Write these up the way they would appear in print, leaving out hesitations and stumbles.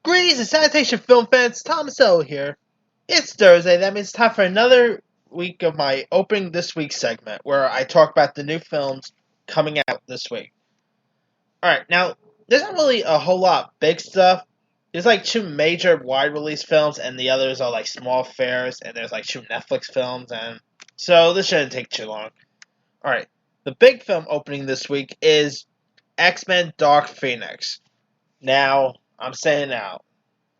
Greetings and sanitation, film fans. Thomas L here. It's Thursday. That means it's time for another week of my opening this week segment, where I talk about the new films coming out this week. All right, now there's not really a whole lot of big stuff. There's like two major wide release films, and the others are like small affairs. And there's like two Netflix films, and so this shouldn't take too long. All right, the big film opening this week is Xmen: Dark Phoenix. Now, I'm saying now,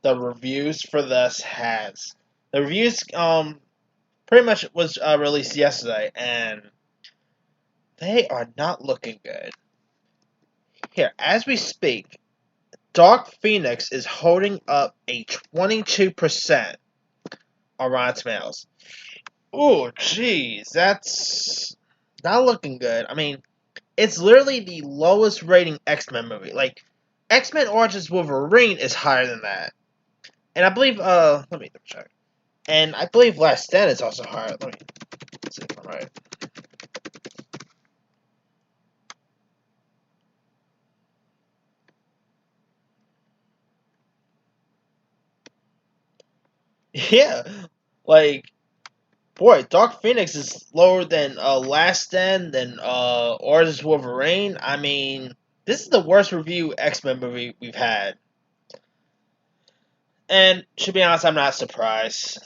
the reviews for this has the reviews pretty much was released yesterday, and they are not looking good. Here, as we speak, Dark Phoenix is holding up a 22% on Rotten Tomatoes. Ooh, jeez, that's not looking good. I mean, it's literally the lowest rating X-Men movie. Like, X-Men Origins Wolverine is higher than that. And I believe, let me double check. And I believe Last Stand is also higher. Let me see if I'm right. Yeah, like, boy, Dark Phoenix is lower than Last Stand, than Origins Wolverine. I mean, this is the worst review X-Men movie we've had. And to be honest, I'm not surprised.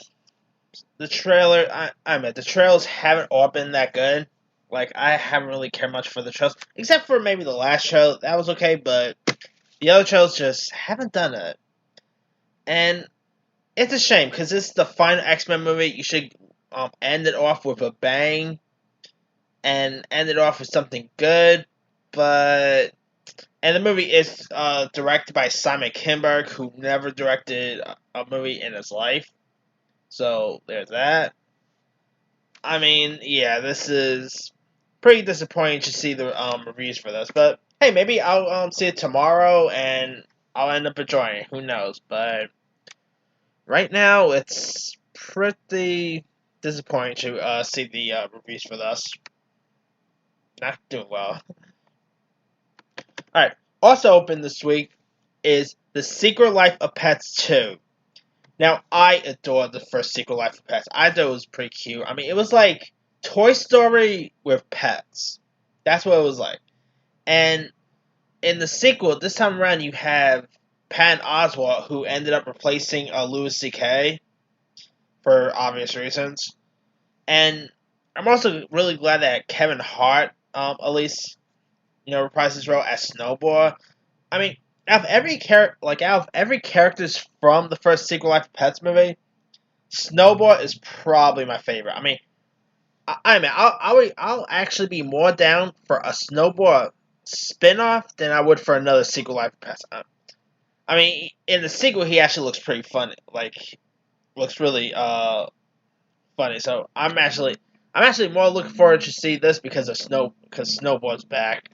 The trailer, I admit, the trailers haven't all been that good. Like, I haven't really cared much for the trailers, except for maybe the last show. That was okay, but the other trailers just haven't done it. And it's a shame, because this is the final X-Men movie. You should end it off with a bang, and end it off with something good, but... And the movie is directed by Simon Kinberg, who never directed a movie in his life. So, there's that. I mean, yeah, this is pretty disappointing to see the reviews for this. But, hey, maybe I'll see it tomorrow, and I'll end up enjoying it. Who knows? But right now, it's pretty disappointing to see the reviews for this. Not doing well. Alright, also open this week is The Secret Life of Pets 2. Now, I adored the first Secret Life of Pets. I thought it was pretty cute. I mean, it was like Toy Story with pets. That's what it was like. And in the sequel, this time around, you have Patton Oswalt, who ended up replacing Louis C.K. for obvious reasons. And I'm also really glad that Kevin Hart, at least, reprised his role as Snowball. I mean, out of every characters from the first Secret Life of Pets movie, Snowball is probably my favorite. I mean, I'll actually be more down for a Snowball spin-off than I would for another Secret Life of Pets. I mean, in the sequel, he actually looks pretty funny. Like, looks really funny. So I'm actually more looking forward to see this because Snowball's back.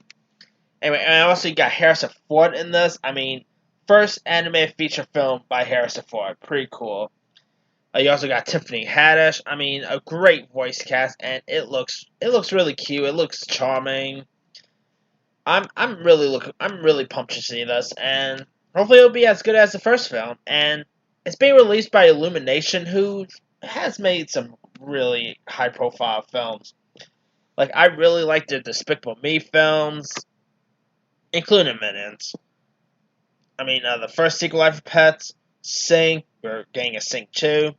Anyway, and also you got Harrison Ford in this. I mean, first animated feature film by Harrison Ford. Pretty cool. You also got Tiffany Haddish. I mean, a great voice cast, and it looks really cute. It looks charming. I'm really pumped to see this, and hopefully it'll be as good as the first film. And it's being released by Illumination, who has made some really high profile films. Like, I really like their Despicable Me films, including Minions. I mean, the first Secret Life of Pets, Sing, we're getting a Sing 2.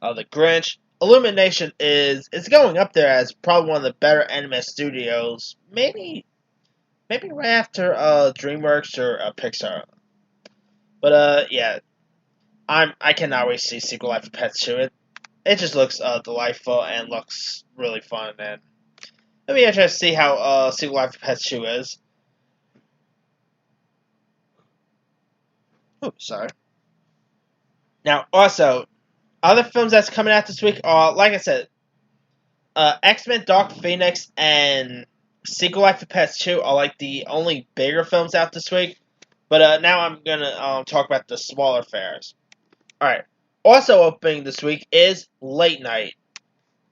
The Grinch. Illumination is going up there as probably one of the better anime studios. Maybe right after DreamWorks or Pixar. But yeah, I cannot wait to see Secret Life of Pets 2. It just looks delightful and looks really fun, and it'll be interesting to see how Secret Life of Pets 2 is. Oops, sorry. Now, also, other films that's coming out this week are, like I said, X-Men: Dark Phoenix and Secret Life of Pets 2 are like the only bigger films out this week. But now I'm gonna talk about the smaller affairs. All right. Also opening this week is Late Night.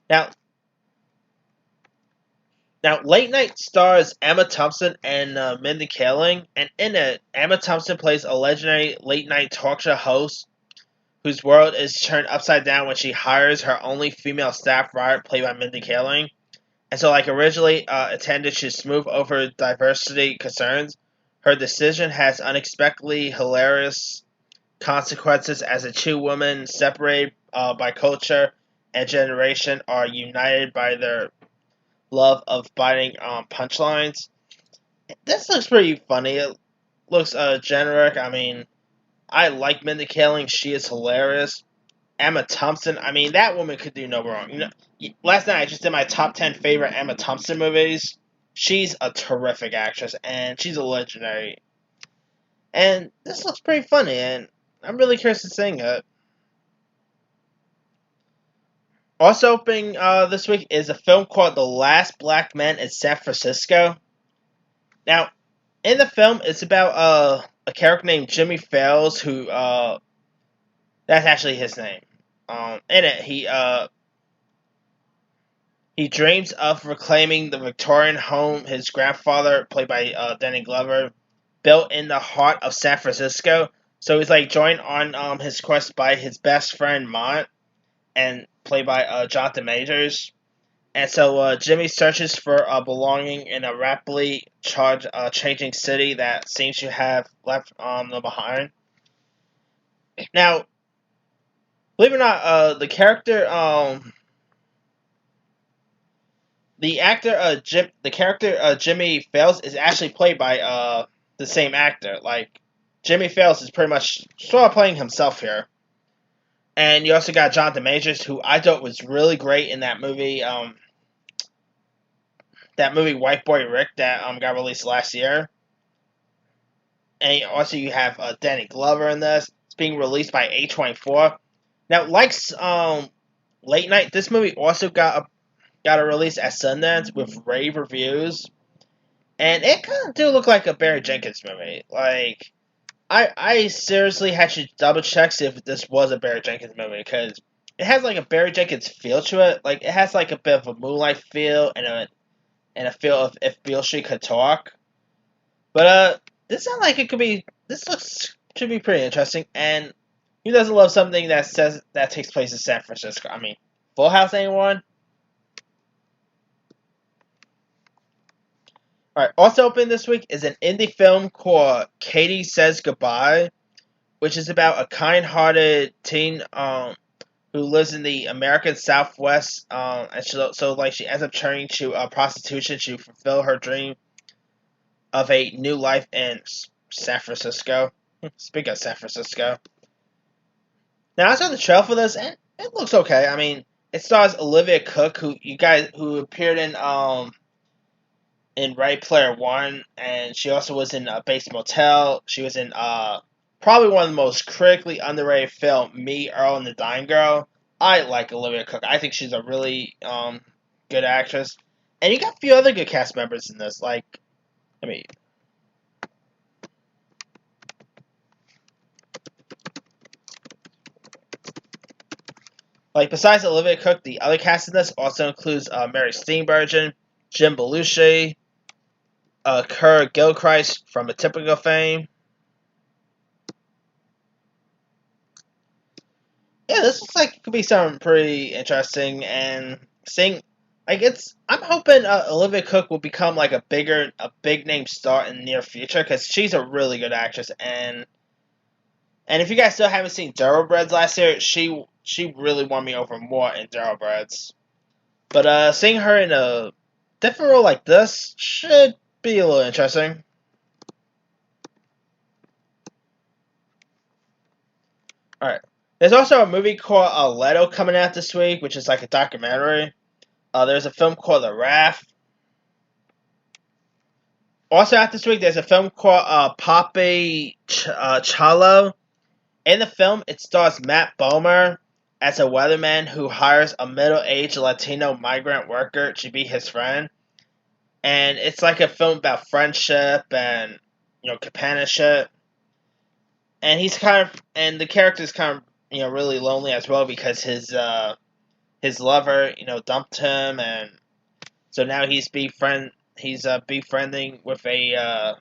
Now, Now, Late Night stars Emma Thompson and Mindy Kaling, and in it, Emma Thompson plays a legendary late night talk show host whose world is turned upside down when she hires her only female staff writer, played by Mindy Kaling. And so, like originally intended to smooth over diversity concerns, her decision has unexpectedly hilarious consequences as the two women, separated by culture and generation, are united by their love of biting punchlines. This looks pretty funny. It looks generic. I mean, I like Mindy Kaling. She is hilarious. Emma Thompson. I mean, that woman could do no wrong. Last night I just did my top 10 favorite Emma Thompson movies. She's a terrific actress, and she's a legendary. And this looks pretty funny, and I'm really curious to sing it. Also opening this week is a film called The Last Black Men in San Francisco. Now, in the film, it's about a character named Jimmy Fails, who that's actually his name. In it, he dreams of reclaiming the Victorian home his grandfather, played by Danny Glover, built in the heart of San Francisco. So he's like joined on his quest by his best friend Mont, and played by Jonathan Majors. And so Jimmy searches for belonging in a rapidly changing city that seems to have left them behind. Now, believe it or not, the character Jimmy Fails is actually played by the same actor. Like, Jimmy Fails is pretty much sort of playing himself here. And you also got Jonathan Majors, who I thought was really great in that movie. That movie White Boy Rick that got released last year. And also you have Danny Glover in this. It's being released by A24. Now, like Late Night, this movie also got a release at Sundance with rave reviews. And it kind of do look like a Barry Jenkins movie. Like, I seriously had to double check see if this was a Barry Jenkins movie, because it has like a Barry Jenkins feel to it. Like, it has like a bit of a Moonlight feel and a feel of If Beale Street Could Talk. But this sounds like it could be. This should be pretty interesting. And who doesn't love something that says that takes place in San Francisco? I mean, Full House, anyone? Alright, also open this week is an indie film called Katie Says Goodbye, which is about a kind-hearted teen who lives in the American Southwest, and she ends up turning to prostitution to fulfill her dream of a new life in San Francisco. Speaking of San Francisco. Now, I saw the trailer for this, and it looks okay. I mean, it stars Olivia Cook, who appeared in Ready Player One, and she also was in Bates Motel. She was in probably one of the most critically underrated film, Me, Earl, and the Dying Girl. I like Olivia Cook. I think she's a really good actress. And you got a few other good cast members in this. Like, besides Olivia Cook, the other cast in this also includes Mary Steenburgen, Jim Belushi, Kerr Gilchrist from Atypical fame. Yeah, this looks like it could be something pretty interesting, and I'm hoping Olivia Cook will become like a big name star in the near future, because she's a really good actress, and if you guys still haven't seen Thoroughbreds last year, she really won me over more in Thoroughbreds. But seeing her in a different role like this should be a little interesting. Alright. There's also a movie called Leto coming out this week, which is like a documentary. There's a film called The Raft. Also out this week, there's a film called Papi Chalo. In the film, it stars Matt Bomer as a weatherman who hires a middle-aged Latino migrant worker to be his friend. And it's like a film about friendship and, companionship. And the character's kind of, really lonely as well, because his lover, dumped him, and So now befriending with a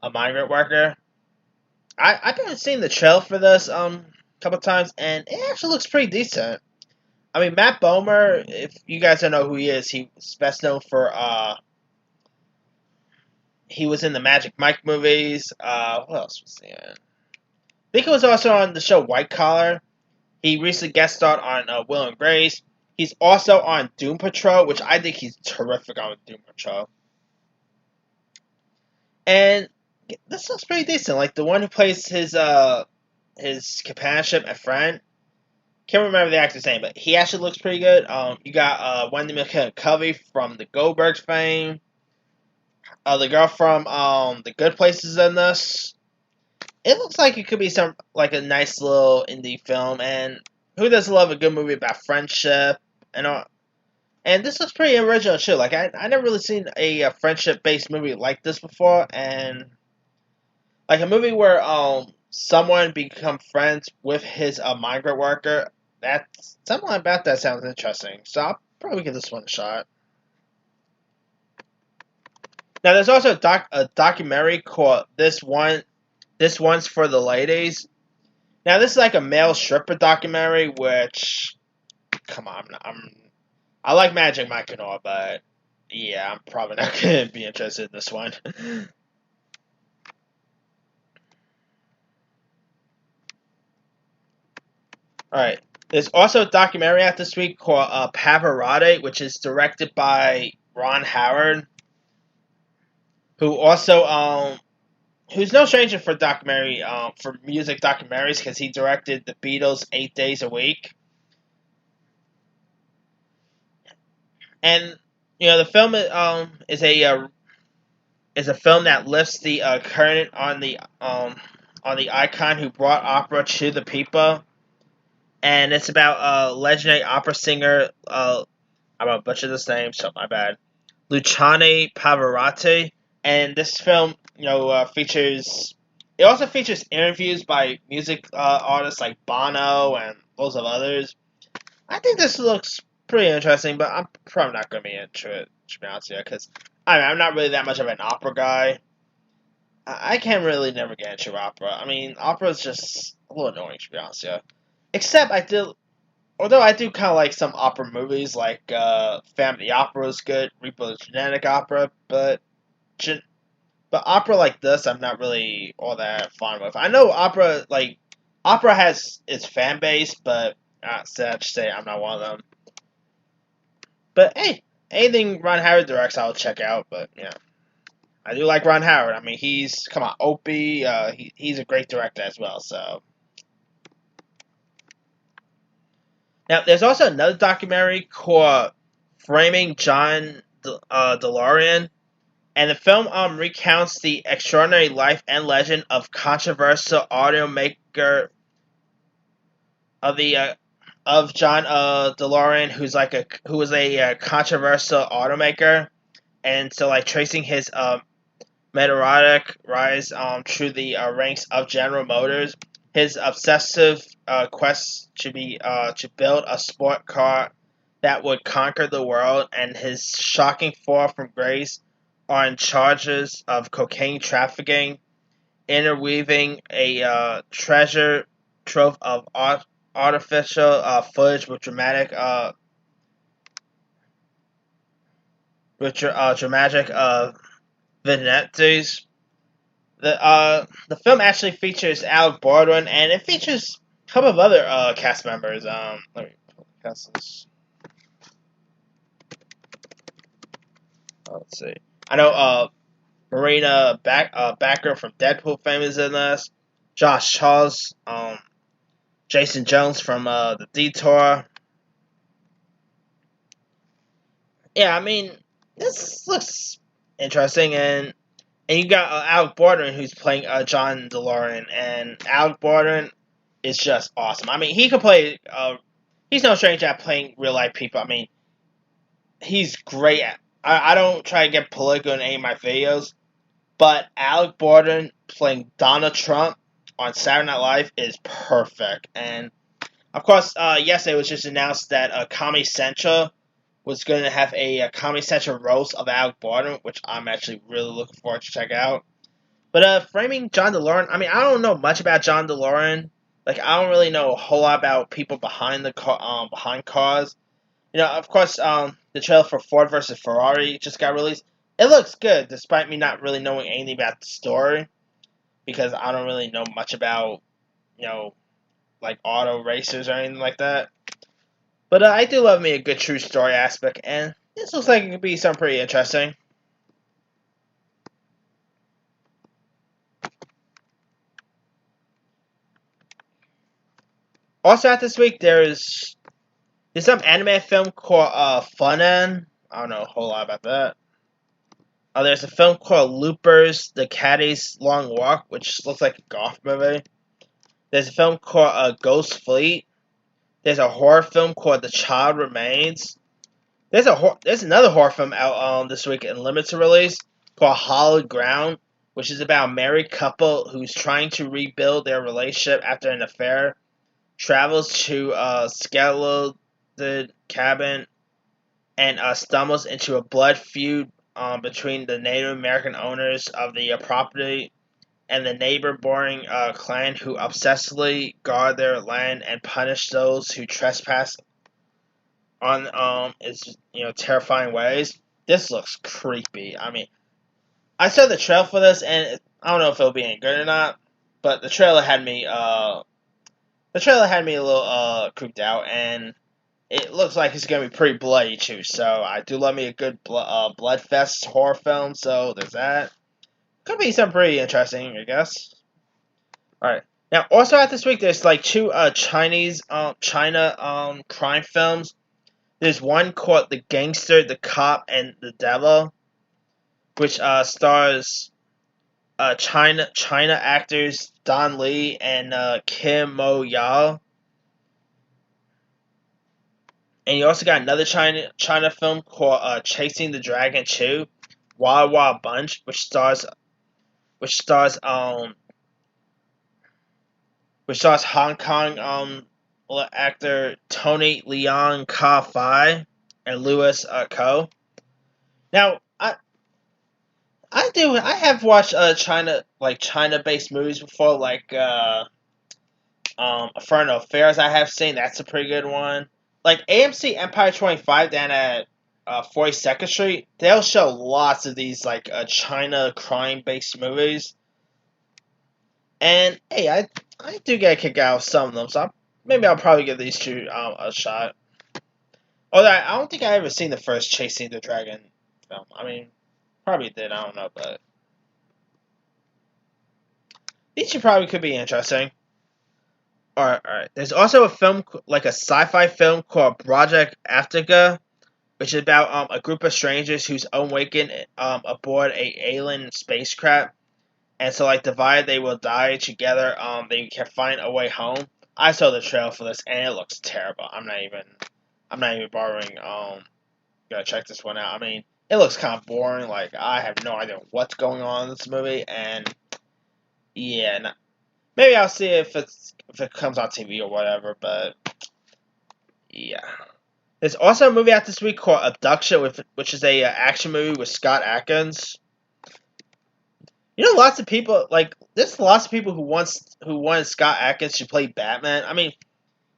migrant worker. I've been seeing the trailer for this a couple times, and it actually looks pretty decent. I mean, Matt Bomer, if you guys don't know who he is, he's best known for he was in the Magic Mike movies. What else was he in? I think he was also on the show White Collar. He recently guest starred on Will and Grace. He's also on Doom Patrol, which I think he's terrific on Doom Patrol. And this looks pretty decent. Like the one who plays his companionship and friend. Can't remember the actor's name, but he actually looks pretty good. You got Wendy McKinnon-Covey from the Goldbergs fame. The girl from The Good Places in this. It looks like it could be some like a nice little indie film, and who doesn't love a good movie about friendship and all? And this looks pretty original too. Like I never really seen a friendship based movie like this before, and like a movie where someone become friends with his migrant worker. That's something about that sounds interesting. So I'll probably give this one a shot. Now there's also a documentary called This One's for the Ladies. Now this is like a male stripper documentary, which come on, I like Magic Mike and all, but yeah, I'm probably not gonna be interested in this one. Alright. There's also a documentary out this week called Pavarotti, which is directed by Ron Howard, who also who's no stranger for for music documentaries because he directed the Beatles 8 Days a Week. And the film is a film that lifts the current on the icon who brought opera to the people, and it's about legendary opera singer. I'm gonna butcher this name, so my bad. Luciani Pavarotti, and this film, features. It also features interviews by music artists like Bono and loads of others. I think this looks pretty interesting, but I'm probably not going to be into it, to be honest with you, because I'm not really that much of an opera guy. I can't really never get into opera. I mean, opera is just a little annoying, to be honest with you. Except although I do kind of like some opera movies, like Family Opera is good, Repo the Genetic Opera, but opera like this, I'm not really all that fond with. I know opera has its fan base, but sad to say I'm not one of them. But hey, anything Ron Howard directs, I'll check out. But yeah, I do like Ron Howard. I mean, come on, Opie. He's a great director as well. So now there's also another documentary called "Framing John DeLorean," and the film recounts the extraordinary life and legend of controversial automaker of John DeLorean, who was a controversial automaker, and so like tracing his meteoric rise through the ranks of General Motors, his obsessive quest to build a sport car that would conquer the world, and his shocking fall from grace on charges of cocaine trafficking, interweaving a treasure trove of artificial footage with dramatic vignettes. The film actually features Alec Baldwin, and it features a couple of other cast members. Let me cast this. Let's see. I know Marina Backer from Deadpool fame is in this. Josh Charles, Jason Jones from The Detour. Yeah, I mean, this looks interesting, and you got Alec Baldwin who's playing John DeLorean, and Alec Baldwin is just awesome. I mean, he can play. He's no stranger at playing real life people. I mean, he's great at. I don't try to get political in any of my videos, but Alec Baldwin playing Donald Trump on Saturday Night Live is perfect. And of course, yesterday it was just announced that Comedy Central was going to have a Comedy Central roast of Alec Baldwin, which I'm actually really looking forward to check out. But framing John DeLorean, I mean, I don't know much about John DeLorean. Like, I don't really know a whole lot about people behind behind cars. Of course, the trailer for Ford versus Ferrari just got released. It looks good, despite me not really knowing anything about the story, because I don't really know much about, like auto racers or anything like that. But I do love me a good true story aspect, and this looks like it could be something pretty interesting. Also, out this week, there's some anime film called Funen. I don't know a whole lot about that. There's a film called Loopers: The Caddy's Long Walk, which looks like a golf movie. There's a film called Ghost Fleet. There's a horror film called The Child Remains. There's another horror film out this week in limited release called Hallowed Ground, which is about a married couple who's trying to rebuild their relationship after an affair. Travels to a skeleton cabin and stumbles into a blood feud between the Native American owners of the property and the neighboring clan who obsessively guard their land and punish those who trespass on its terrifying ways. This looks creepy. I mean, I saw the trailer for this, and I don't know if it'll be any good or not, but the trailer had me a little creeped out, and it looks like it's gonna be pretty bloody too. So I do love me a good Bloodfest horror film. So there's that. Could be something pretty interesting, I guess. All right. Now, also out this week, there's like two China crime films. There's one called The Gangster, The Cop, and The Devil, which stars China actors Don Lee and Kim Mo Yao. And you also got another China film called Chasing the Dragon 2, Wild Wild Bunch, which stars Hong Kong actor Tony Leung Ka Fai and Louis Ko. Now, I have watched China based movies before, like Inferno Affairs. I have seen that's a pretty good one. Like AMC Empire 25 down at 42nd Street, they'll show lots of these like China crime based movies. And hey, I do get a kick out of some of them, so maybe I'll probably give these two a shot. Although I don't think I ever seen the first Chasing the Dragon film. I mean, probably did. I don't know, but these two probably could be interesting. Alright. There's also a film, like a sci-fi film called Project Afterga, which is about a group of strangers who's awakened aboard a alien spacecraft, and so like divided they will die together. They can find a way home. I saw the trailer for this, and it looks terrible. I'm not even bothering. Gotta check this one out. I mean, it looks kind of boring. Like I have no idea what's going on in this movie, and yeah, maybe I'll see if it comes on TV or whatever. But yeah, there's also a movie out this week called Abduction, which is a action movie with Scott Adkins. Lots of people there's lots of people who wanted Scott Adkins to play Batman. I mean,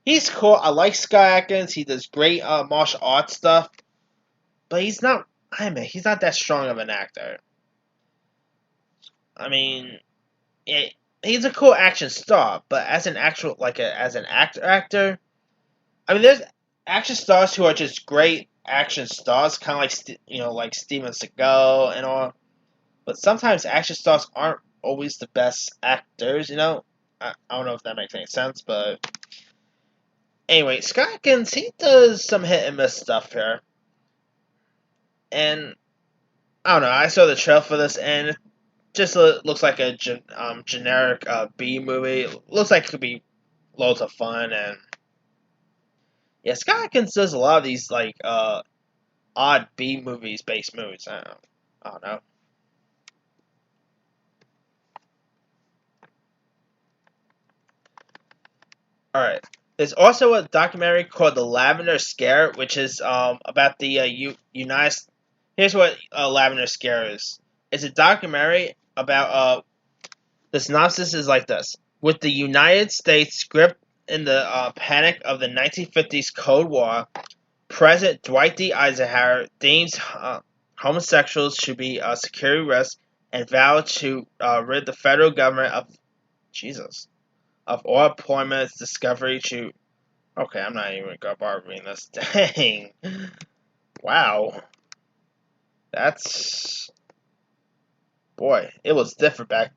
he's cool. I like Scott Adkins. He does great martial arts stuff, but he's not. He's not that strong of an actor. I mean, he's a cool action star, but as an actor, I mean, there's action stars who are just great action stars, kind of like Steven Seagal and all. But sometimes action stars aren't always the best actors. I don't know if that makes any sense, but anyway, Scott Adkins, he does some hit and miss stuff here, and I don't know. I saw the trailer for this, and it just looks like a generic B movie. Looks like it could be loads of fun, and yeah, Scott Adkins does a lot of these odd B movies based movies. I don't know. Alright. There's also a documentary called The Lavender Scare, which is about the United. Here's what Lavender Scare is. It's a documentary about the synopsis is like this: with the United States gripped in the panic of the 1950s Cold War, President Dwight D. Eisenhower deems homosexuals should be a security risk and vowed to rid the federal government of all appointments, discovery to. Okay, I'm not even gonna bother reading this. Dang. Wow. That's. Boy, it was different back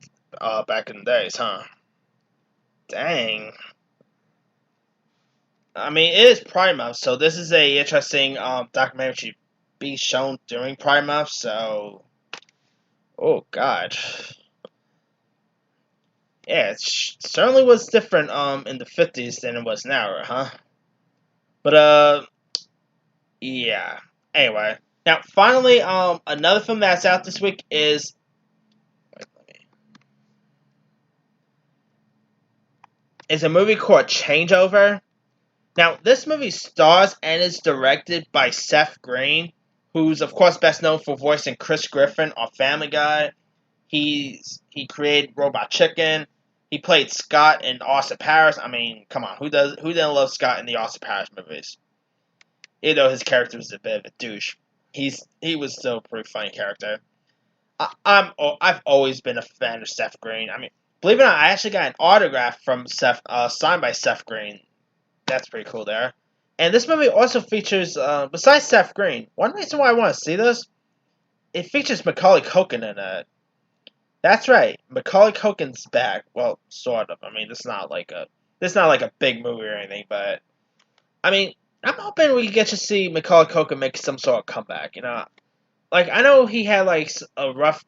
in the days, huh? Dang. I mean, it is Pride Month, so this is a interesting documentary to be shown during Pride Month, so. Oh, God. Yeah, it certainly was different in the 50s than it was now, huh? But, yeah. Anyway. Now, finally, another film that's out this week is. Is a movie called Changeover. Now, this movie stars and is directed by Seth Green, who's of course best known for voicing Chris Griffin on Family Guy. He created Robot Chicken. He played Scott in Austin Powers. I mean, come on, who didn't love Scott in the Austin Powers movies? Even though his character was a bit of a douche, he was still a pretty funny character. I've always been a fan of Seth Green. I mean, believe it or not, I actually got an autograph from Seth, signed by Seth Green. That's pretty cool there. And this movie also features, besides Seth Green, one reason why I want to see this, it features Macaulay Culkin in it. That's right, Macaulay Culkin's back. Well, sort of. I mean, this is not like a big movie or anything, but I mean, I'm hoping we get to see Macaulay Culkin make some sort of comeback. You know, like I know he had like a rough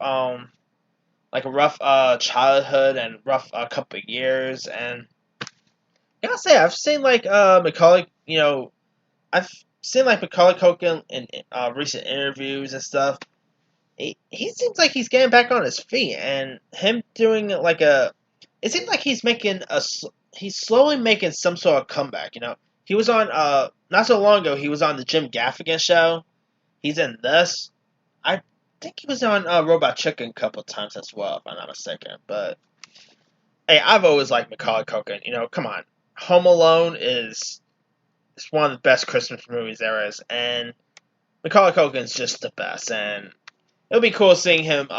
childhood and rough couple of years, and I gotta say I've seen like Macaulay. You know, I've seen like Macaulay Culkin in recent interviews and stuff. He seems like he's getting back on his feet, and him doing like a. It seems like he's slowly making some sort of comeback. You know, he was on not so long ago. He was on the Jim Gaffigan show. He's in this. I think he was on Robot Chicken a couple of times as well, if I'm not mistaken. But hey, I've always liked Macaulay Culkin. You know, come on, Home Alone is it's one of the best Christmas movies there is, and Macaulay Culkin's just the best. And it'll be cool seeing him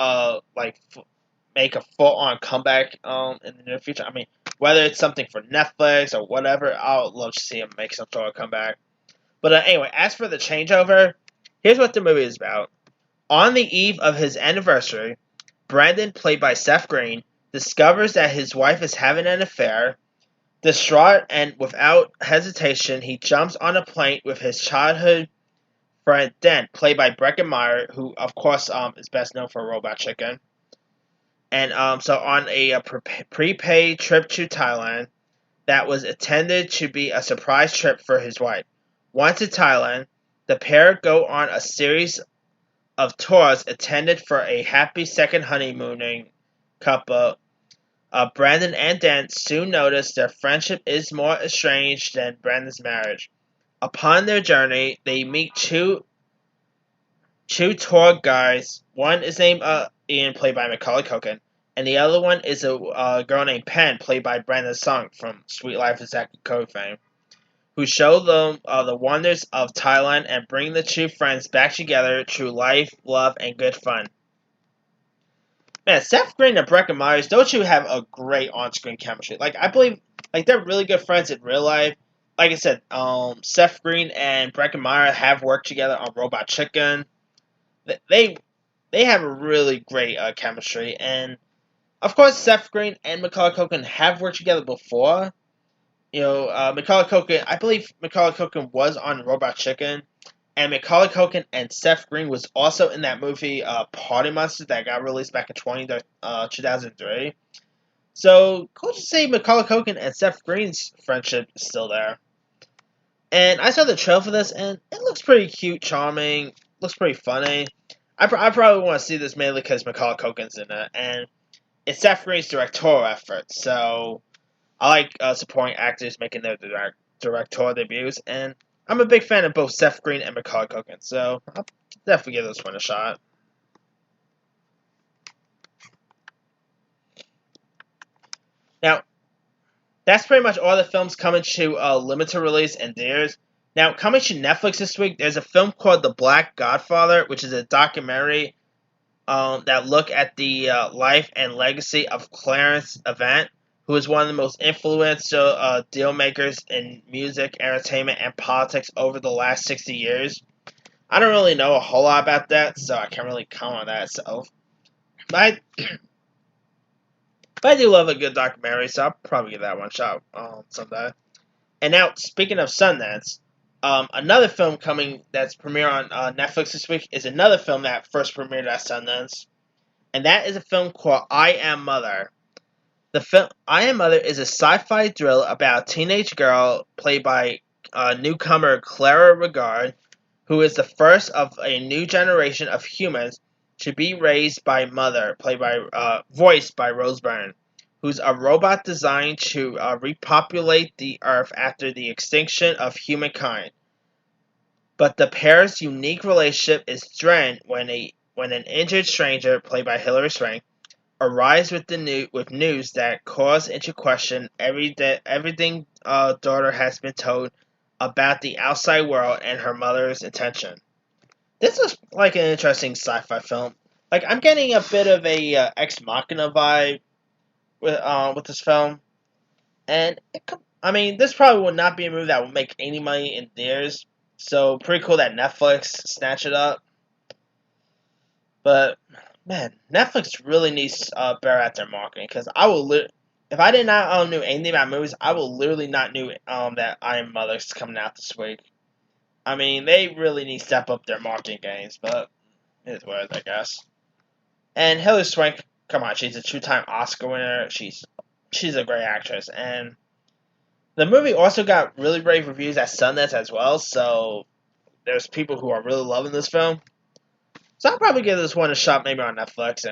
make a full on comeback in the near future. I mean, whether it's something for Netflix or whatever, I would love to see him make some sort of comeback. But anyway, as for the changeover, here's what the movie is about. On the eve of his anniversary, Brandon, played by Seth Green, discovers that his wife is having an affair. Distraught and without hesitation, he jumps on a plane with his childhood friend Den, played by Breckin-Meyer, who of course is best known for Robot Chicken. And so on a prepaid trip to Thailand that was intended to be a surprise trip for his wife. Once in Thailand, the pair go on a series of tours intended for a happy second honeymooning couple. Brandon and Dan soon notice their friendship is more estranged than Brandon's marriage. Upon their journey, they meet two tour guides. One is named Ian, played by Macaulay Culkin, and the other one is a girl named Pen, played by Brandon Sung from Sweet Life of Zack and Cody fame, who show them the wonders of Thailand and bring the two friends back together through life, love, and good fun. Man, Seth Green and Breckin-Meyer, don't you have a great on-screen chemistry? Like, I believe, like, they're really good friends in real life. Like I said, Seth Green and Breckin-Meyer have worked together on Robot Chicken. They have a really great chemistry, and of course, Seth Green and Macaulay Culkin have worked together before. You know, Macaulay Culkin, I believe Macaulay Culkin was on Robot Chicken, and Macaulay Culkin and Seth Green was also in that movie Party Monsters that got released back in 2003. So, cool to see Macaulay Culkin and Seth Green's friendship is still there. And I saw the trailer for this, and it looks pretty cute, charming, looks pretty funny. I probably want to see this mainly because Macaulay Culkin's in it, and it's Seth Green's directorial effort, so I like supporting actors making their directorial debuts, and I'm a big fan of both Seth Green and Macaulay Culkin, so I'll definitely give this one a shot. Now, that's pretty much all the films coming to limited release in theaters. Now, coming to Netflix this week, there's a film called The Black Godfather, which is a documentary that look at the life and legacy of Clarence Avant, who is one of the most influential deal makers in music, entertainment, and politics over the last 60 years. I don't really know a whole lot about that, so I can't really comment on that. But I do love a good documentary, so I'll probably give that one a shot someday. And now, speaking of Sundance, another film coming that's premiere on Netflix this week is another film that first premiered at Sundance, and that is a film called I Am Mother. The film I Am Mother is a sci-fi thriller about a teenage girl played by newcomer Clara Regard, who is the first of a new generation of humans to be raised by Mother, voiced by Rose Byrne, who's a robot designed to repopulate the Earth after the extinction of humankind. But the pair's unique relationship is strained when an injured stranger, played by Hilary Swank, arrives with news that calls into question everything daughter has been told about the outside world and her mother's intention. This is like an interesting sci-fi film. Like, I'm getting a bit of a Ex Machina vibe with this film, and this probably would not be a movie that will make any money in theaters. So pretty cool that Netflix snatched it up. But man, Netflix really needs to better at their marketing, because if I did not know anything about movies, I will literally not knew that I Am Mother's coming out this week. I mean, they really need to step up their marketing games, but it is what it is, I guess. And Hilary Swank, come on, she's a two-time Oscar winner. She's a great actress, and the movie also got really rave reviews at Sundance as well. So there's people who are really loving this film. So I'll probably give this one a shot, maybe on Netflix.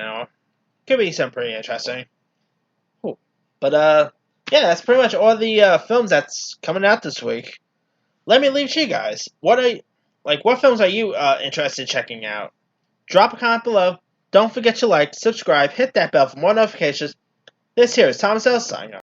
Could be something pretty interesting. Cool. But yeah, that's pretty much all the films that's coming out this week. Let me leave to you guys. What films are you interested in checking out? Drop a comment below. Don't forget to like, subscribe, hit that bell for more notifications. This here is Thomas L. signing off.